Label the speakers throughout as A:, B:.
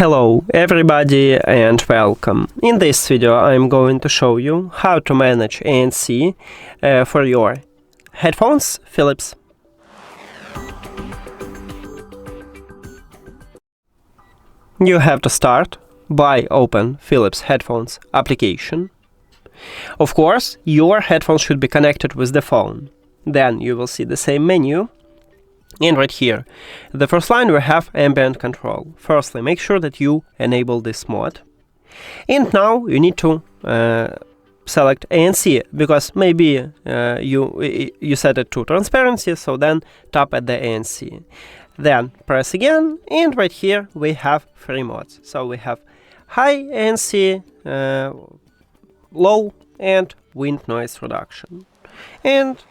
A: Hello everybody and welcome. In this video I'm going to show you how to manage ANC for your headphones Philips. You have to start by open Philips headphones application. Of course, your headphones should be connected with the phone. Then you will see the same menu. And right here, the first line we have ambient control. Firstly, make sure that you enable this mode. And now you need to select ANC, because maybe you set it to transparency, so then tap at the ANC. Then press again, and right here we have three modes. So we have high ANC, low, and wind noise reduction. And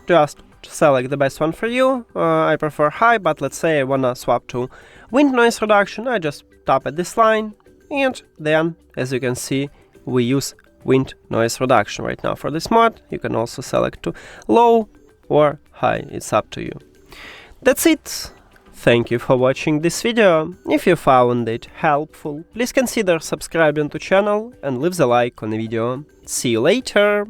A: just select the best one for you. I prefer high, but let's say I wanna swap to wind noise reduction. I just tap at this line, and then, as you can see, we use wind noise reduction right now for this mod. You can also select to low or high, it's up to you. That's it. Thank you for watching this video. If you found it helpful, please consider subscribing to channel and leave the like on the video. See you later!